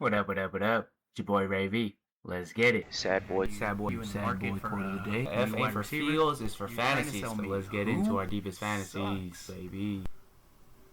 What up, what up, what up? It's your boy Ray V. Let's get it. Sad boy. Sad boy quote of the day. F ain't for feels, it's for fantasies. So let's get into our deepest fantasies, baby.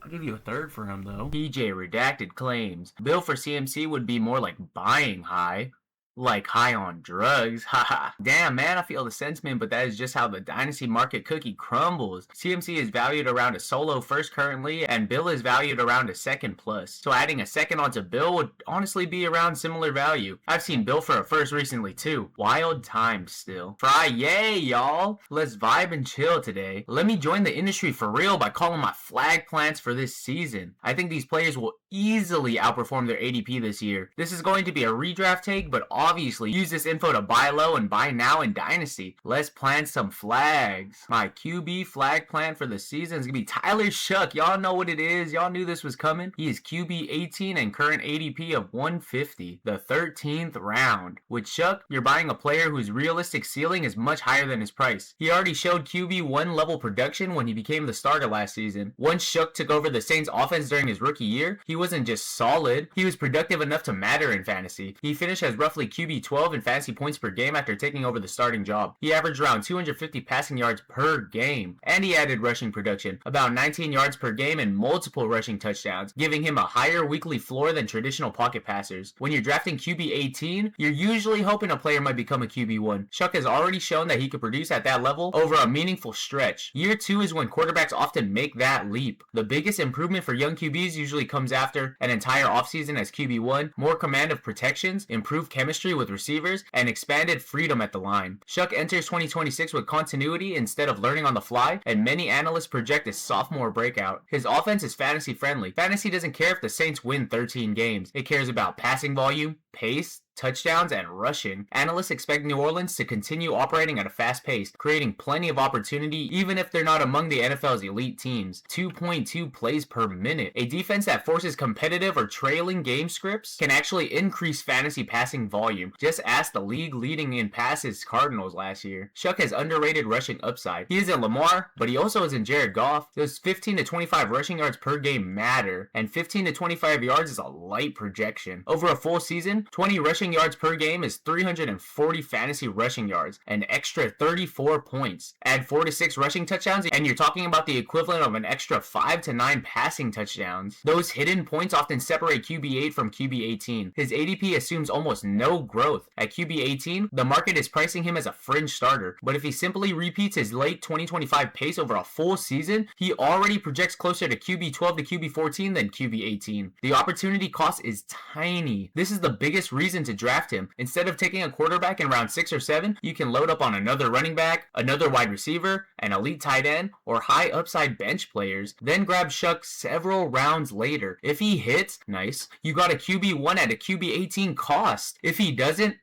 I'll give you a third for him, though. PJ Redacted claims Bill for CMC would be more like buying high. Like high on drugs, haha. Damn, man, I feel the sentiment, but that is just how the Dynasty market cookie crumbles. CMC is valued around a solo first currently, and Bill is valued around a second plus. So adding a second onto Bill would honestly be around similar value. I've seen Bill for a first recently too. Wild times still. Friday, y'all. Let's vibe and chill today. Let me join the industry for real by calling my flag plants for this season. I think these players will easily outperform their ADP this year. This is going to be a redraft take, but obviously use this info to buy low and buy now in Dynasty. Let's plant some flags. My QB flag plant for the season is going to be Tyler Shough. Y'all know what it is. Y'all knew this was coming. He is QB 18 and current ADP of 150, the 13th round. With Shough, you're buying a player whose realistic ceiling is much higher than his price. He already showed QB 1 level production when he became the starter last season. Once Shough took over the Saints offense during his rookie year, he wasn't just solid, he was productive enough to matter in fantasy. He finished as roughly QB 12 in fantasy points per game after taking over the starting job. He averaged around 250 passing yards per game, and he added rushing production, about 19 yards per game and multiple rushing touchdowns, giving him a higher weekly floor than traditional pocket passers. When you're drafting QB 18, you're usually hoping a player might become a QB 1. Shough has already shown that he could produce at that level over a meaningful stretch. Year 2 is when quarterbacks often make that leap. The biggest improvement for young QBs usually comes after an entire offseason as QB1, more command of protections, improved chemistry with receivers, and expanded freedom at the line. Shough enters 2026 with continuity instead of learning on the fly, and many analysts project a sophomore breakout. His offense is fantasy friendly. Fantasy doesn't care if the Saints win 13 games. It cares about passing volume, pace, touchdowns, and rushing. Analysts expect New Orleans to continue operating at a fast pace, creating plenty of opportunity even if they're not among the NFL's elite teams. 2.2 plays per minute. A defense that forces competitive or trailing game scripts can actually increase fantasy passing volume. Just ask the league leading in passes Cardinals last year. Shough has underrated rushing upside. He isn't Lamar, but he also isn't Jared Goff. Those 15 to 25 rushing yards per game matter, and 15 to 25 yards is a light projection. Over a full season, 20 rushing yards per game is 340 fantasy rushing yards, an extra 34 points. Add 4 to 6 rushing touchdowns, and you're talking about the equivalent of an extra 5 to 9 passing touchdowns. Those hidden points often separate QB8 from QB18. His ADP assumes almost no growth. At QB18, the market is pricing him as a fringe starter, but if he simply repeats his late 2025 pace over a full season, he already projects closer to QB12 to QB14 than QB18. The opportunity cost is tiny. This is the biggest reason to draft him. Instead of taking a quarterback in round 6 or 7, you can load up on another running back, another wide receiver, an elite tight end, or high upside bench players. Then grab Shough several rounds later. If he hits, nice. You got a QB1 at a QB18 cost. If he doesn't,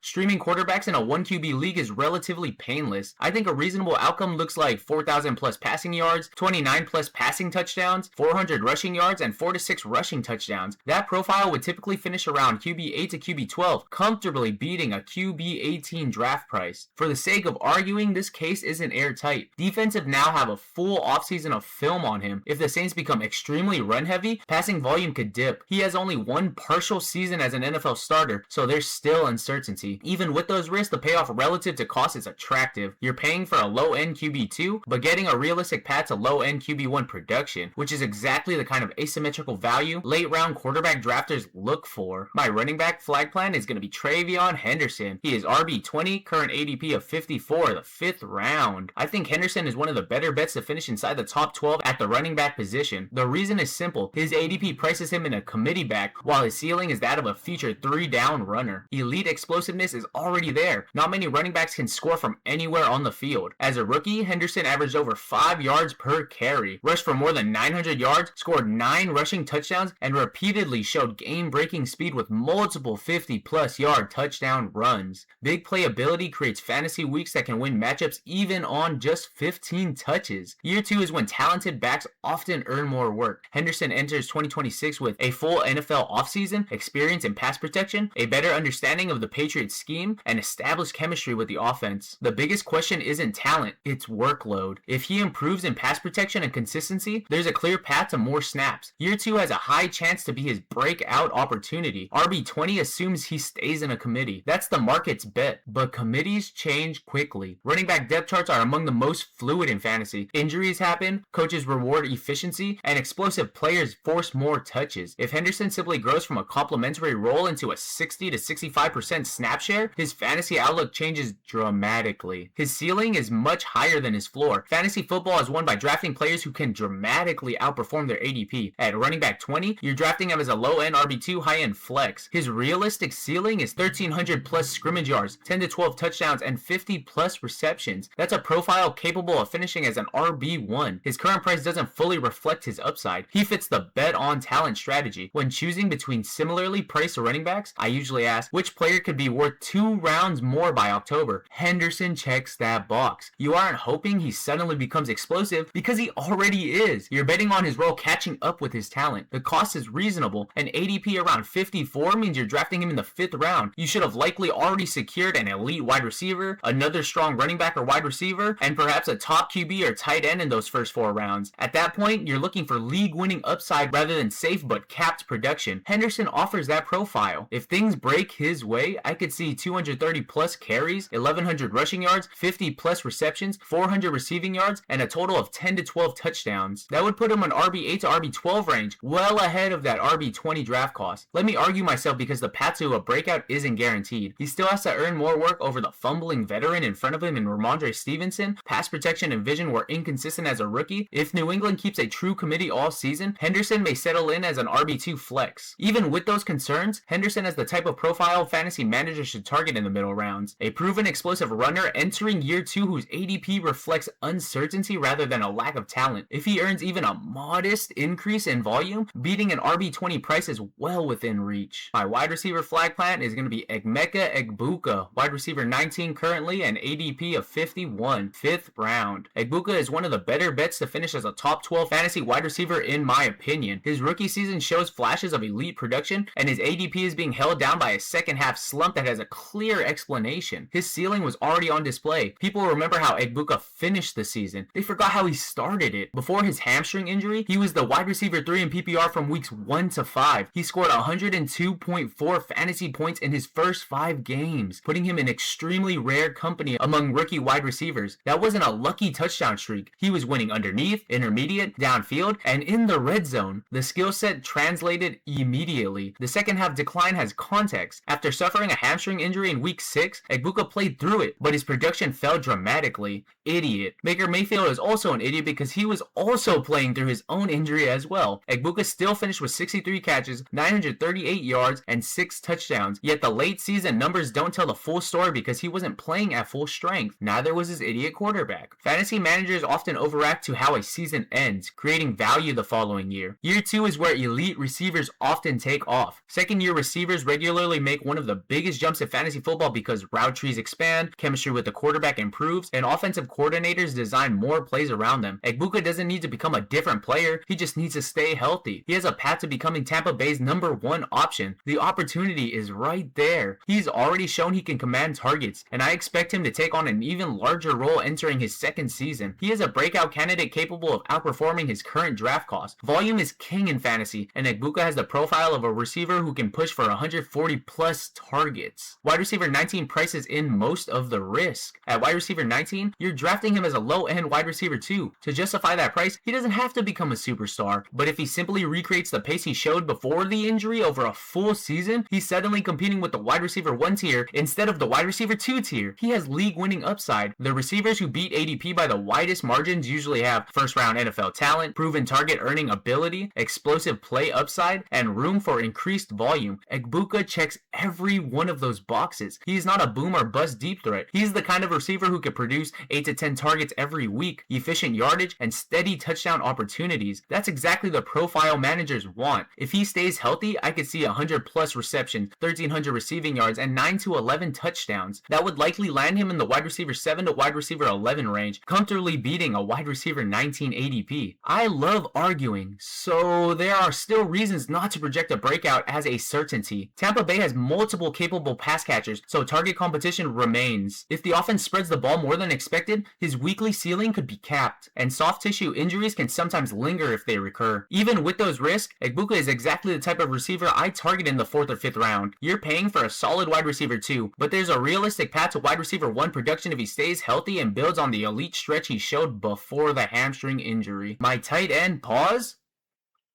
streaming quarterbacks in a 1 QB league is relatively painless. I think a reasonable outcome looks like 4,000 plus passing yards, 29 plus passing touchdowns, 400 rushing yards, and 4 to 6 rushing touchdowns. That profile would typically finish around QB8 to QB12, comfortably beating a QB18 draft price. For the sake of arguing, this case isn't airtight. Defensive now have a full offseason of film on him. If the Saints become extremely run heavy, passing volume could dip. He has only one partial season as an NFL starter, so there's still uncertainty. Even with those risks, the payoff relative to cost is attractive. You're paying for a low-end QB2, but getting a realistic path to low-end QB1 production, which is exactly the kind of asymmetrical value late-round quarterback drafters look for. My running back flag plan is going to be Travion Henderson. He is RB20, current ADP of 54, the 5th round. I think Henderson is one of the better bets to finish inside the top 12 at the running back position. The reason is simple. His ADP prices him in a committee back, while his ceiling is that of a future 3-down runner. Elite explosiveness is already there. Not many running backs can score from anywhere on the field. As a rookie, Henderson averaged over 5 yards per carry, rushed for more than 900 yards, scored 9 rushing touchdowns, and repeatedly showed game-breaking speed with multiple 50 50 plus yard touchdown runs. Big playability creates fantasy weeks that can win matchups even on just 15 touches. Year 2 is when talented backs often earn more work. Henderson enters 2026 with a full NFL offseason, experience in pass protection, a better understanding of the Patriots scheme, and established chemistry with the offense. The biggest question isn't talent, it's workload. If he improves in pass protection and consistency, there's a clear path to more snaps. Year 2 has a high chance to be his breakout opportunity. RB20 assumes he stays in a committee. That's the market's bet, but committees change quickly. Running back depth charts are among the most fluid in fantasy. Injuries happen, coaches reward efficiency, and explosive players force more touches. If Henderson simply grows from a complementary role into a 60 to 65% snap share, his fantasy outlook changes dramatically. His ceiling is much higher than his floor. Fantasy football is won by drafting players who can dramatically outperform their ADP. At running back 20, you're drafting him as a low-end RB2, high-end flex. His realistic ceiling is 1,300 plus scrimmage yards, 10 to 12 touchdowns, and 50 plus receptions. That's a profile capable of finishing as an RB1. His current price doesn't fully reflect his upside. He fits the bet on talent strategy. When choosing between similarly priced running backs, I usually ask which player could be worth 2 rounds more by October. Henderson checks that box. You aren't hoping he suddenly becomes explosive because he already is. You're betting on his role catching up with his talent. The cost is reasonable. An ADP around 54 means you're drafting him in the 5th round. You should have likely already secured an elite wide receiver, another strong running back or wide receiver, and perhaps a top QB or tight end in those first 4 rounds. At that point, you're looking for league-winning upside rather than safe but capped production. Henderson offers that profile. If things break his way, I could see 230 plus carries, 1,100 rushing yards, 50 plus receptions, 400 receiving yards, and a total of 10 to 12 touchdowns. That would put him on RB8 to RB12 range, well ahead of that RB20 draft cost. Let me argue myself because the path to a breakout isn't guaranteed. He still has to earn more work over the fumbling veteran in front of him in Ramondre Stevenson. Pass protection and vision were inconsistent as a rookie. If New England keeps a true committee all season, Henderson may settle in as an RB2 flex. Even with those concerns, Henderson is the type of profile fantasy managers should target in the middle rounds. A proven explosive runner entering year 2 whose ADP reflects uncertainty rather than a lack of talent. If he earns even a modest increase in volume, beating an RB20 price is well within reach. My wide receiver flag plant is going to be Emeka Egbuka, wide receiver 19 currently, and ADP of 51, 5th round. Egbuka is one of the better bets to finish as a top 12 fantasy wide receiver in my opinion. His rookie season shows flashes of elite production, and his ADP is being held down by a second half slump that has a clear explanation. His ceiling was already on display. People remember how Egbuka finished the season. They forgot how he started it. Before his hamstring injury, he was the wide receiver 3 in PPR from weeks 1 to 5. He scored 102.4 fantasy points in his first 5 games, putting him in extremely rare company among rookie wide receivers. That wasn't a lucky touchdown streak. He was winning underneath, intermediate, downfield, and in the red zone. The skill set translated immediately. The second half decline has context. After suffering a hamstring injury in week 6, Egbuka played through it, but his production fell dramatically. Idiot. Baker Mayfield is also an idiot because he was also playing through his own injury as well. Egbuka still finished with 63 catches, 938 yards, and 6 touchdowns, yet the late season numbers don't tell the full story because he wasn't playing at full strength. Neither was his idiot quarterback. Fantasy managers often overreact to how a season ends, creating value the following year. Year 2 is where elite receivers often take off. Second-year receivers regularly make one of the biggest jumps in fantasy football because route trees expand, chemistry with the quarterback improves, and offensive coordinators design more plays around them. Egbuka doesn't need to become a different player, he just needs to stay healthy. He has a path to becoming Tampa Bay's #1 option. The opportunity is right there. He's already shown he can command targets, and I expect him to take on an even larger role entering his second season. He is a breakout candidate capable of outperforming his current draft cost. Volume is king in fantasy, and Egbuka has the profile of a receiver who can push for 140 plus targets. Wide receiver 19 prices in most of the risk. At wide receiver 19, you're drafting him as a low-end wide receiver 2. To justify that price, he doesn't have to become a superstar, but if he simply recreates the pace he showed before the injury over a full season, he's suddenly competing with the wide receiver 1 tier instead of the wide receiver 2 tier. He has league-winning upside. The receivers who beat ADP by the widest margins usually have first-round NFL talent, proven target earning ability, explosive play upside, and room for increased volume. Egbuka checks every one of those boxes. He's not a boom or bust deep threat. He's the kind of receiver who could produce 8 to 10 targets every week, efficient yardage, and steady touchdown opportunities. That's exactly the profile managers want. If he stays healthy, I could see 100 plus receptions receptions, 1,300 receiving yards, and 9 to 11 touchdowns. That would likely land him in the wide receiver 7 to wide receiver 11 range, comfortably beating a wide receiver 19 ADP. I love arguing, so there are still reasons not to project a breakout as a certainty. Tampa Bay has multiple capable pass catchers, so target competition remains. If the offense spreads the ball more than expected, his weekly ceiling could be capped, and soft tissue injuries can sometimes linger if they recur. Even with those risks, Egbuka is exactly the type of receiver I target in the 4th or 5th round. You're paying for a solid wide receiver 2, but there's a realistic path to wide receiver 1 production if he stays healthy and builds on the elite stretch he showed before the hamstring injury. My tight end, pause?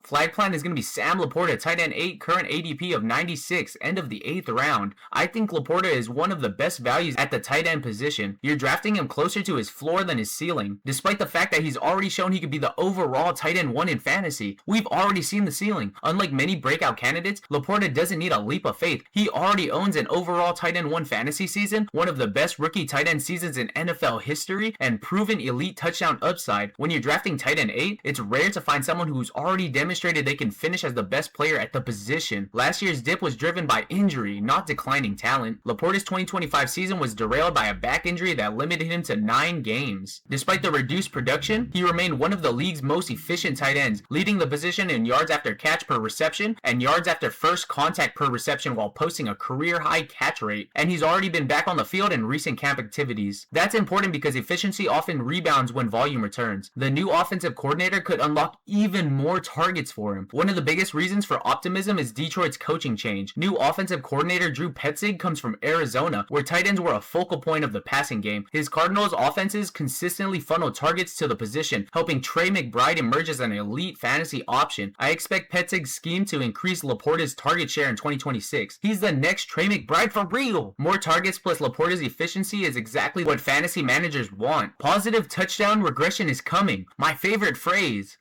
Flagplant is going to be Sam Laporta, tight end 8, current ADP of 96, end of the 8th round. I think Laporta is one of the best values at the tight end position. You're drafting him closer to his floor than his ceiling, despite the fact that he's already shown he could be the overall tight end 1 in fantasy. We've already seen the ceiling. Unlike many breakout candidates, Laporta doesn't need a leap of faith. He already owns an overall tight end 1 fantasy season, one of the best rookie tight end seasons in NFL history, and proven elite touchdown upside. When you're drafting tight end 8, it's rare to find someone who's already demonstrated they can finish as the best player at the position. Last year's dip was driven by injury, not declining talent. Laporta's 2025 season was derailed by a back injury that limited him to 9 games. Despite the reduced production, he remained one of the league's most efficient tight ends, leading the position in yards after catch per reception and yards after first contact per reception while posting a career-high catch rate. And he's already been back on the field in recent camp activities. That's important because efficiency often rebounds when volume returns. The new offensive coordinator could unlock even more targets for him. One of the biggest reasons for optimism is Detroit's coaching change. New offensive coordinator Drew Petzing comes from Arizona, where tight ends were a focal point of the passing game. His Cardinals offenses consistently funnel targets to the position, helping Trey McBride emerge as an elite fantasy option. I expect Petzing's scheme to increase Laporta's target share in 2026. He's the next Trey McBride for real! More targets plus Laporta's efficiency is exactly what fantasy managers want. Positive touchdown regression is coming. My favorite phrase.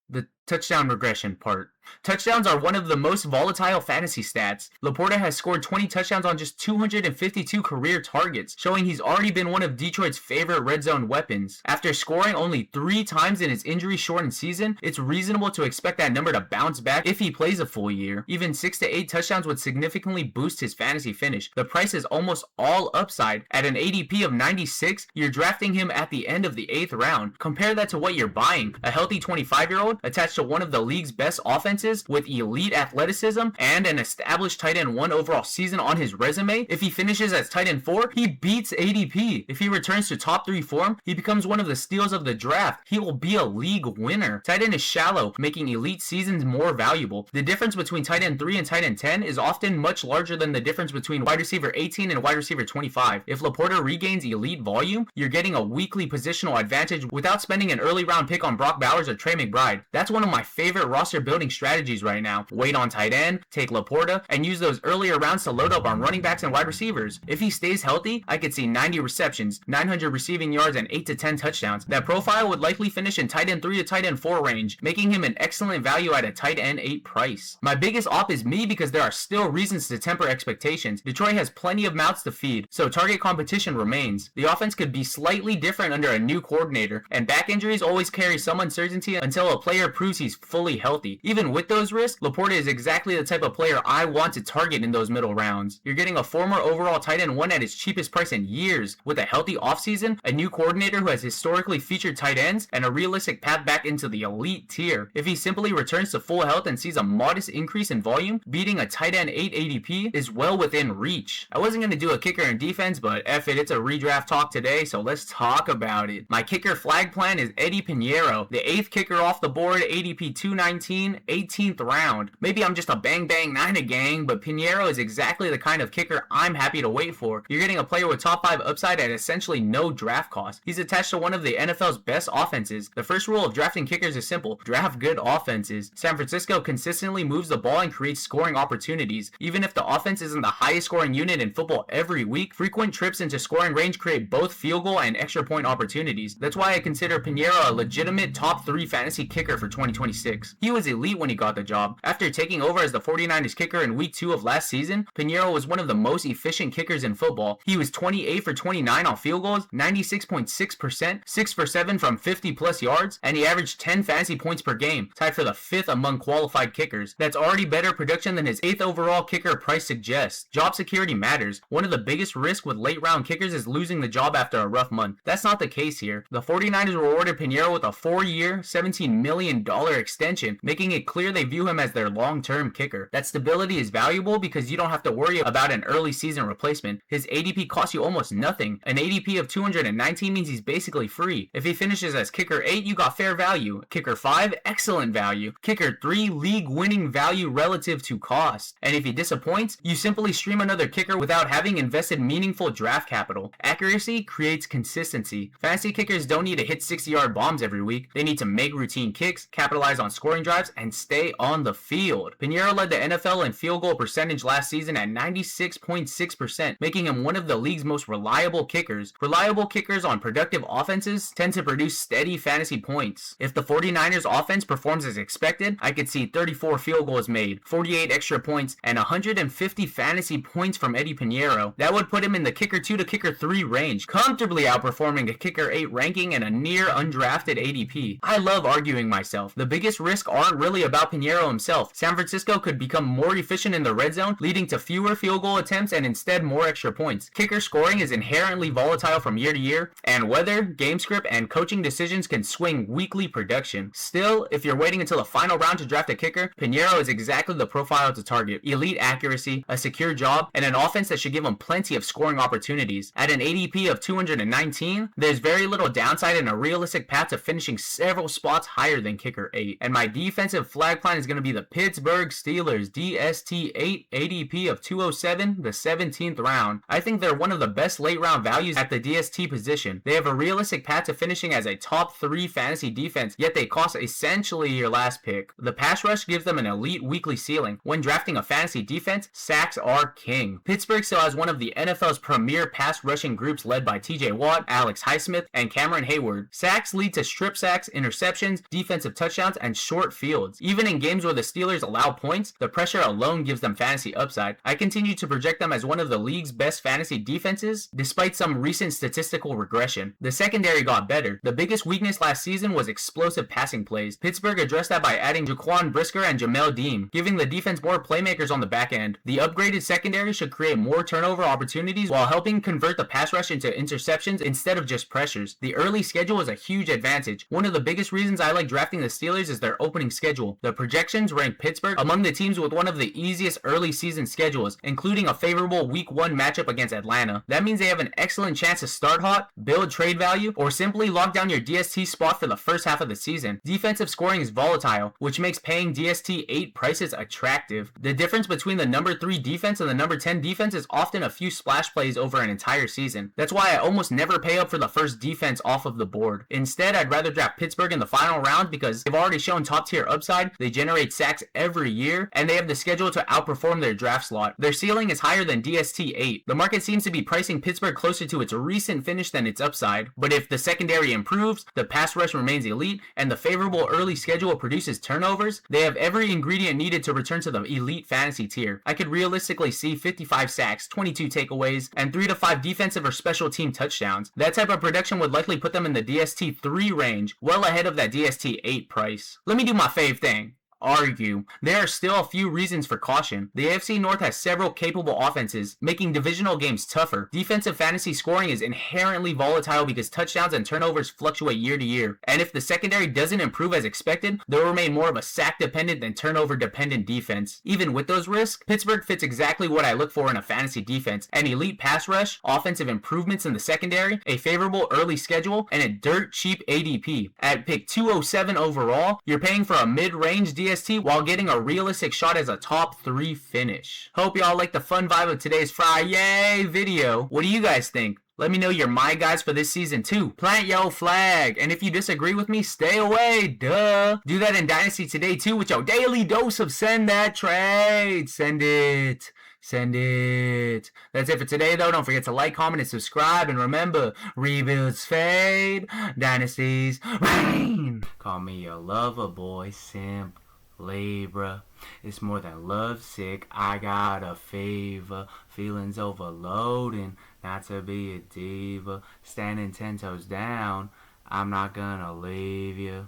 The touchdown regression part. Touchdowns are one of the most volatile fantasy stats. Laporta has scored 20 touchdowns on just 252 career targets, showing he's already been one of Detroit's favorite red zone weapons. After scoring only 3 times in his injury-shortened season, it's reasonable to expect that number to bounce back if he plays a full year. Even 6 to 8 touchdowns would significantly boost his fantasy finish. The price is almost all upside. At an ADP of 96, you're drafting him at the end of the 8th round. Compare that to what you're buying. A healthy 25-year-old attached to one of the league's best offenses with elite athleticism and an established tight end 1 overall season on his resume. If he finishes as tight end 4, he beats ADP. If he returns to top 3 form, he becomes one of the steals of the draft. He will be a league winner. Tight end is shallow, making elite seasons more valuable. The difference between tight end 3 and tight end 10 is often much larger than the difference between wide receiver 18 and wide receiver 25. If Laporta regains elite volume, you're getting a weekly positional advantage without spending an early round pick on Brock Bowers or Trey McBride. That's one of my favorite roster building strategies right now. Wait on tight end, take Laporta, and use those earlier rounds to load up on running backs and wide receivers. If he stays healthy, I could see 90 receptions, 900 receiving yards, and 8 to 10 touchdowns. That profile would likely finish in tight end 3 to tight end 4 range, making him an excellent value at a tight end 8 price. My biggest op is me because there are still reasons to temper expectations. Detroit has plenty of mouths to feed, so target competition remains. The offense could be slightly different under a new coordinator, and back injuries always carry some uncertainty until a player proves he's fully healthy. Even with those risks, Laporta is exactly the type of player I want to target in those middle rounds. You're getting a former overall tight end 1 at his cheapest price in years, with a healthy offseason, a new coordinator who has historically featured tight ends, and a realistic path back into the elite tier. If he simply returns to full health and sees a modest increase in volume, beating a tight end 8 ADP is well within reach. I wasn't going to do a kicker in defense, but F it, it's a redraft talk today, so let's talk about it. My kicker Flagplant is Eddie Pinheiro, the 8th kicker off the board, ADP 219, 18th round. Maybe I'm just a bang bang niner gang, but Pinheiro is exactly the kind of kicker I'm happy to wait for. You're getting a player with top 5 upside at essentially no draft cost. He's attached to one of the NFL's best offenses. The first rule of drafting kickers is simple: draft good offenses. San Francisco consistently moves the ball and creates scoring opportunities. Even if the offense isn't the highest scoring unit in football every week, frequent trips into scoring range create both field goal and extra point opportunities. That's why I consider Pinheiro a legitimate top 3 fantasy kicker for 2026. He was elite when he got the job. After taking over as the 49ers kicker in week 2 of last season, Piñeiro was one of the most efficient kickers in football. He was 28 for 29 on field goals, 96.6%, 6 for 7 from 50 plus yards, and he averaged 10 fantasy points per game, tied for the 5th among qualified kickers. That's already better production than his 8th overall kicker price suggests. Job security matters. One of the biggest risks with late round kickers is losing the job after a rough month. That's not the case here. The 49ers rewarded Piñeiro with a 4-year, $17 million extension, making it clear they view him as their long-term kicker. That stability is valuable because you don't have to worry about an early season replacement. His ADP costs you almost nothing. An ADP of 219 means he's basically free. If he finishes as kicker 8, you got fair value. Kicker 5, excellent value. Kicker 3, league-winning value relative to cost. And if he disappoints, you simply stream another kicker without having invested meaningful draft capital. Accuracy creates consistency. Fantasy kickers don't need to hit 60-yard bombs every week. They need to make routine kicks, capitalize on scoring drives, and stay on the field. Piñeiro led the NFL in field goal percentage last season at 96.6%, making him one of the league's most reliable kickers. Reliable kickers on productive offenses tend to produce steady fantasy points. If the 49ers offense performs as expected, I could see 34 field goals made, 48 extra points, and 150 fantasy points from Eddie Piñeiro. That would put him in the kicker 2 to kicker 3 range, comfortably outperforming a kicker 8 ranking and a near undrafted ADP. I love arguing myself. The biggest risk aren't really about Piñeiro himself. San Francisco could become more efficient in the red zone, leading to fewer field goal attempts and instead more extra points. Kicker scoring is inherently volatile from year to year, and weather, game script, and coaching decisions can swing weekly production. Still, if you're waiting until the final round to draft a kicker, Piñeiro is exactly the profile to target. Elite accuracy, a secure job, and an offense that should give him plenty of scoring opportunities. At an ADP of 219, there's very little downside and a realistic path to finishing several spots higher than kicker 8. And my defensive flag plan is going to be the Pittsburgh Steelers, DST 8, ADP of 207, the 17th round. I think they're one of the best late round values at the DST position. They have a realistic path to finishing as a top 3 fantasy defense, yet they cost essentially your last pick. The pass rush gives them an elite weekly ceiling. When drafting a fantasy defense, sacks are king. Pittsburgh still has one of the NFL's premier pass rushing groups led by TJ Watt, Alex Highsmith, and Cameron Hayward. Sacks lead to strip sacks, interceptions, defensive touchdowns, and short fields. Even in games where the Steelers allow points, the pressure alone gives them fantasy upside. I continue to project them as one of the league's best fantasy defenses, despite some recent statistical regression. The secondary got better. The biggest weakness last season was explosive passing plays. Pittsburgh addressed that by adding Jaquan Brisker and Jamel Dean, giving the defense more playmakers on the back end. The upgraded secondary should create more turnover opportunities while helping convert the pass rush into interceptions instead of just pressures. The early schedule is a huge advantage. One of the biggest reasons I like drafting the Steelers is their opening schedule. The projections rank Pittsburgh among the teams with one of the easiest early season schedules, including a favorable week 1 matchup against Atlanta. That means they have an excellent chance to start hot, build trade value, or simply lock down your DST spot for the first half of the season. Defensive scoring is volatile, which makes paying DST 8 prices attractive. The difference between the number 3 defense and the number 10 defense is often a few splash plays over an entire season. That's why I almost never pay up for the first defense off of the board. Instead, I'd rather draft Pittsburgh in the final round because they've already shown top tier upside, they generate sacks every year, and they have the schedule to outperform their draft slot. Their ceiling is higher than DST 8. The market seems to be pricing Pittsburgh closer to its recent finish than its upside, but if the secondary improves, the pass rush remains elite, and the favorable early schedule produces turnovers, they have every ingredient needed to return to the elite fantasy tier. I could realistically see 55 sacks, 22 takeaways, and 3 to 5 defensive or special team touchdowns. That type of production would likely put them in the DST 3 range, well ahead of that DST 8 price. Let me do my fave thing. Argue. There are still a few reasons for caution. The AFC North has several capable offenses, making divisional games tougher. Defensive fantasy scoring is inherently volatile because touchdowns and turnovers fluctuate year to year. And if the secondary doesn't improve as expected, they'll remain more of a sack-dependent than turnover-dependent defense. Even with those risks, Pittsburgh fits exactly what I look for in a fantasy defense. An elite pass rush, offensive improvements in the secondary, a favorable early schedule, and a dirt-cheap ADP. At pick 207 overall, you're paying for a mid-range DST while getting a realistic shot as a top 3 finish. Hope y'all like the fun vibe of today's Friday video. What do you guys think? Let me know you're my guys for this season too. Plant your flag. And if you disagree with me, stay away. Duh. Do that in Dynasty today too with your daily dose of send that trade. Send it. Send it. That's it for today though. Don't forget to like, comment, and subscribe. And remember, rebuilds fade, dynasties reign. Call me a lover boy, simp. Libra. It's more than lovesick, I got a fever. Feelings overloading, not to be a diva. Standing 10 toes down, I'm not gonna leave you.